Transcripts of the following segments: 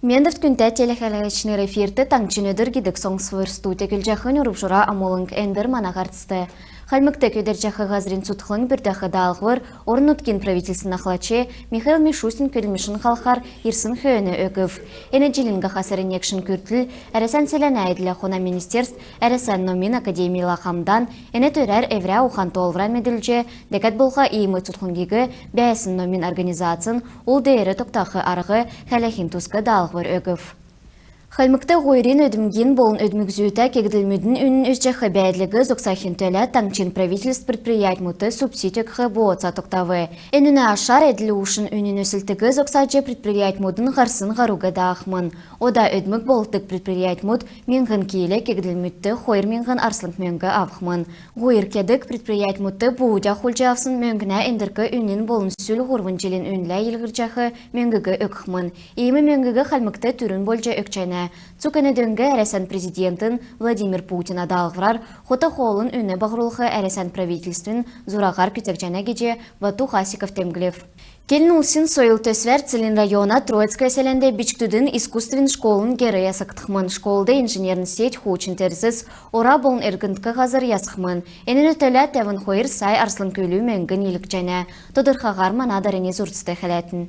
Мендерт күнтә телехәләчнер эфирте таңчынөдір гидік соң свыр студия күлжақын ұрып амолынг эндер манағарцты. Хальмыкты көдерчақы ғазрин сұтқылың бірдәқы дағығыр, орын ұткен правительсын ақлачы Михаил Мишустин көлмішін қалқар ерсін хөөні өгів. Әне жилінгі қасырын екшін күртіл, әресән селен әйділі қона министерств, әресән номин академиялы қамдан, әне төрәр әврә ухан толвран меділже, дәкәт болға иімі тұтқынгегі бәйсін номин организациян, ол дейірі тоқтақы арғы хәләхин тұсқы дағығыр өгів. Хальмыкты ғойрин өдімген болын өдмігзуыта кегділмүдін үнін өзжақы бәйдлігі зоқсахин төлі таңчин правительств предприятмуты субсидиякы боотса тоқтавы. Әніне ашар әділі ұшын үнін өсілтігі зоқсаджы предприятмудын ғарсын ғаруға дағымын. Ода өдмік болтық предприятмуд менғын кейлі кегділмүтті қойыр менғын арслынг мөңгі авқымын. Ғойыр кедік предприятмуты бұудя құлжа авсын мөңгіна әндіргі үнін болын сүл ғұрвын желін үнлі елгіржақы мөңгігі өкқымын. Иймі мөңгігі хальмыкты түрін болжа өкчайна. Цуканы дөңгі әресен президентін Владимир Путин адалғырар, хота қолын үні бағырылғы әресен правительствін зурағар күтек жана кеже Вату Хасиков темгілев. Келін ұлсын сойыл төсвер Целин района Троицкая селенде бичтудын искусствен школын гері ясақтықмын. Школды инженерін сеть хучин терсіз, ора болын әргіндкі ғазыр ясықмын. Әнін өтілі тәвін қойыр сай арслын көлі мәңгін елік жана. Тодырқағар манадарыне зұртысты қылатын.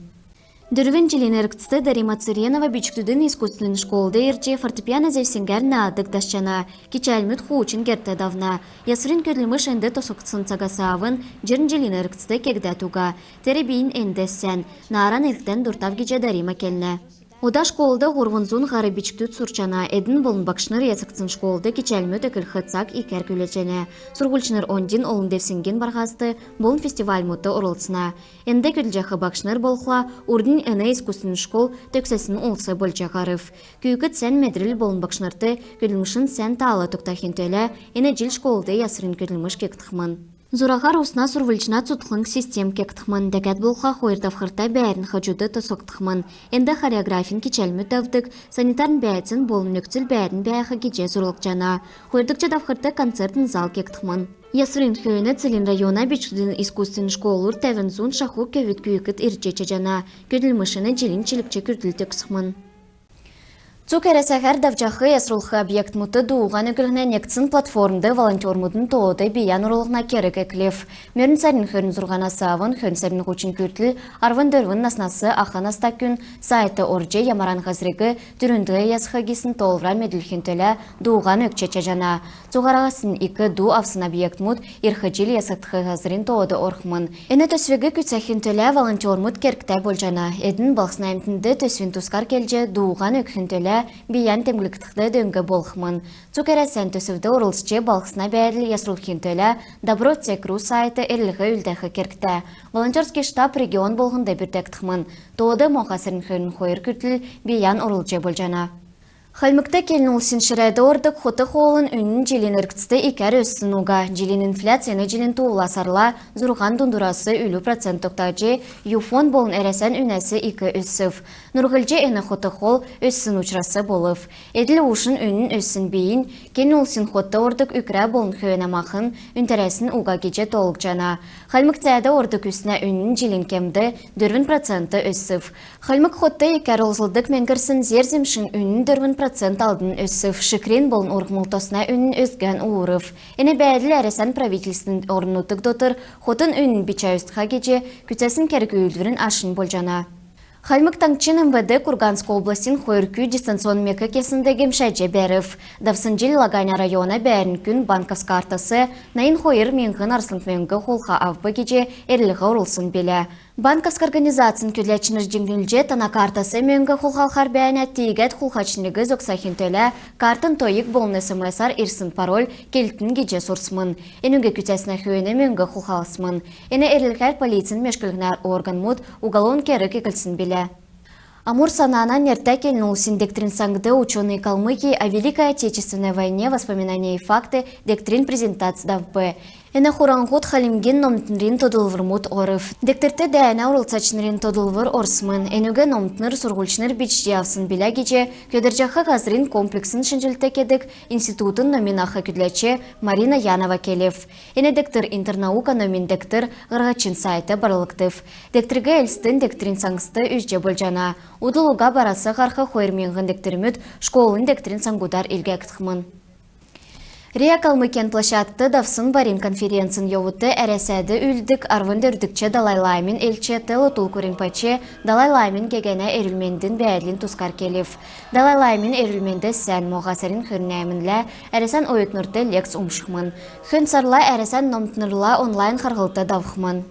Дөрвен жилин әріктісті Дарима Циренова бичтудын искусствен школды ерче фортепиано зевсенгер наадық дашчана. Кичәлмүт хуучын керті давна. Ясырын көрліміш әнді тосуқтсын цагасавын жерін жилин әріктісті кегді туға. Теребейін әндессен. Наран әріктен дұртав кече Дарима келіне. Ода школда ғурвынзун ғары бичтуд сурчана, эдін болын бақшыныр ясықсын школды кечәлмөт өкіл қытсак икер көлечене. Сургульчыныр ондин олын девсенген барғазды болын фестиваль мұты ұрылсына. Энде көлжақы бақшыныр болқла, урдин әне искусствен школ төксесін олсы болчағарыв. Күйікіт сән медрил болын бақшынырты көлімішін сән талы тұқтахин төлі, әне жил школды ясырын көліміш кектіқмын. Зурағар усна сурвылчына цутлың систем кектіқмын, дәкәт болға қойыртавқырта бәрін қажуды тұсоқтықмын. Энді хореографин кечәлмі тәвдік, санитарн бәйцін болын нүктіл бәрін бәйқы кеже зұрлық жана. Қойырдық жадавқырта концертін зал кектіқмын. Ясырын хүйіні Целин района бичудын искусствен школур тәвінзун шаху көвіт күйікіт ирчече жана. Көділмішіні жилін чілікче күрділ төксіқмын. Цук әресәғәр давчақы ясрулқы объект мұты дуған өкіліне некцін платформды волонтер мұдын тоғыды биян ұрылығына керек әкілев. Мөрін сәрін хөрін зұрған асавын, хөрін сәрін құчын күртіл, арвын дөрвін наснасы ақын аста күн, сайты оржы ямаран ғазірегі түрінді ясқы кесін толвран меділхін төлі дуған өкчече жана. Цуғарағасын икі ду авсын объект мұд ерхіжіл ясақтықы ғазірін тоғыды орқымын. Әні төсвегі күтсәхін төлі волонтер мұд керкті бол жана. Әдің балқсына әмтінді төсвін тұскар келже дуған өкхін төлі биян темгіліктіқті дөңгі болқымын. Цукересен төсівді ұрылсче балқсына бәділ ясрулхин төлі Добро Цекру сайты әрліғі үлдәқі керкті. Волонтерский штаб регион болғында бірдәктіқмын. Тоғыды моқасырын хөрін қойыр күртіл биян ұрылче бол жана. Хальмыкта келін ұлсын шырайды ордық хоты қолын үнін жилин үркітісті икер өссін уға. Жилин инфляцияны жилин туыласарла, зұрған дундурасы үлі процент тоқтажы, юфон болын әресен үнәсі икі өссів. Нұрғылжы әні хоты қол өссін ұчрасы болып. Әділі ұшын үнін өссін бейін, келін ұлсын хоты ордық үкірі болын хүйін амақын, үнтәресін уға кече толық жана. Хальмыкцаяда ордық үсіне үнін жилин кемді 4% өссів. Хальмык хоты икер ұлзылдық менгірсін зерзімшін үнін 4% алдын өссів. Шықрен болын орғмылтосына үнін өзген уырыв. Әне бәділ әресен правительствін орынутық дотыр, хотын үнін бича өстіға кече күтсесін кәргі үлдірін ашын бол жана. Хальмык таңчин МВД Курганской областин хойыркүй дистанцион мекі кесіндегі мшәже бәрів. Давсынжил Лаганя района бәрін күн банковск картасы найын хойыр менғын арслынг менгі қолға авбы кеже әрліға ұрылсын белі. Банковск организациян көдләчінір жеңгілже тана картасы менгі қолғалқар бәйінәт тейгәт қолғачынығы зөксахин төлі картын тойық болын смсар ирсын пароль келтін кеже сұрсмын. Әніңге күтәсіне хүйіні менгі қолғалысмын. Әні әрлікәр полицин мешкілгінәр орган мұд уголон кері кекілсін белі. Амур санана нерта келін ұлсын дектрин саңды ученые Калмыкии о Великой Отечественной войне, воспоминания и факты, дектрин презентации ДАВБ. Эне хурангут халимген номтнрин тодылвырмут орыв. Дектерте дәйна урылцачнырин тодылвыр орсмын. Энуге номтныр сургульчныр бичдиявсын билягиче, көдержақы газрин комплексін шынжылты кедік институтын номинахы күдляче Марина Янова келев. Эне дектор интернаука номин дектор ғырғачин сайты барлықтыв. Декторге элстін декторин саңсты үзже болжана. Удылуга барасы қарқы хойырменғын декторимөт школын декторин саңгудар илгектіқмын. Рия Калмыкен площадты давсын барин конференцин йовуты әрәсәді үлдік арвынды үрдікче Далай-Ламин элче тылы тулкурин паче Далай-Ламин кегене эрілмендін бәәдлін тускар келев. Далай-Ламин эрілменді сән моғасырын хүрнәмінлі әрәсән ойытнырды лекс умшықмын. Хүн сарла әрәсән номтнырла онлайн қарғылты давықмын.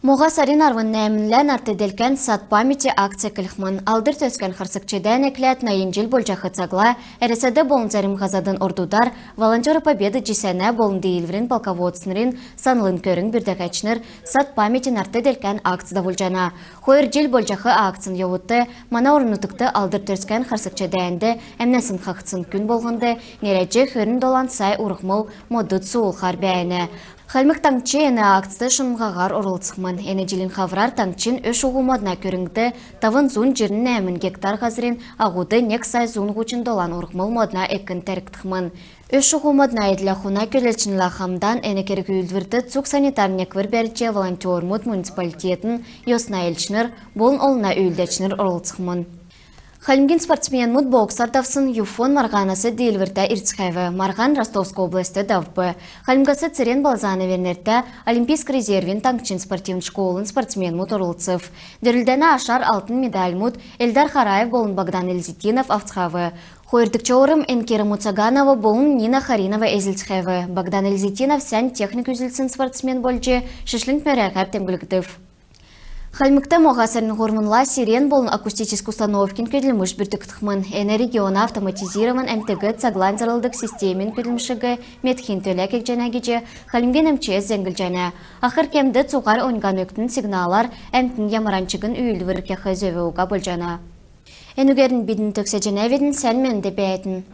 Моға сарин арвын нәмінлән артыделкен сат памяти акция кілхмін. Алдыр төскен қырсықчеден әкләт найынжел болжақы цагла, әресәді болын зарим ғазадын ордудар, волонтеры победы жесәне болын дейілврін полководсынрин санлын көрін бірдәкәчнір сат памятин артыделкен акцияда болжана. Хойыр жел болжақы акциян йовуты, мана орнутықты алдыр төскен қырсықчедәнді әмнәсін қақытсын күн болғынды, нерәджі көрін долан сай ұрықмыл модыт суыл қар бәйіні. Халмық таңчы әні акцияда шынғағар орылцықмын. Әні желін қаврар таңчын өш ұғымадына көріңді тавын зун жерін әмін гектар ғазырын ағуды нек сай зун ғучын долан ұрқмыл модына әкін тәріктіқмын. Өш ұғымадына әділі құна көлелчін лақамдан әні кергі үлдвірді цук санитар неквір бәрче волонтер мұд муниципалитетін йосна елчінір, болын олына үлдәчінір орылцықмын. Халимген спортсмен мұд боксар давсын юфон марғанасы дейлверті ирцхайвы. Марған Ростовской областы давбы. Халимгасы цирен балзаны вернерті олимпийск резервин таңчын спортивн школын спортсмен мұд орылцыв. Дөрілдәні ашар алтын медаль мұд Эльдар Хараев болын Богдан Эльзитинов авцхавы. Хойырдыкчы орым Энкера Муцаганова болын Нина Харинова эзілцхайвы. Богдан Эльзитинов сән техник үзілсін спортсмен болжы шышлink мәрәғәр темгіліктів. Халмыкта моғасырын ғормынла сирен болын акустический установкин көділміш бүртіктіқмін. Әні региона автоматизирован МТГ цаглан зарылдық системин көділмішігі метхин төләкек жәнәгеже халимген МЧС зәңгіл жәнә. Ақыр кемді цуғар оңған өктін сигналар әмтін ямаранчығын үйілвір кәхі зөвеуға бұл жәна. Әнігерін бідін төксе жәнәведін сән мәнді бәйтін.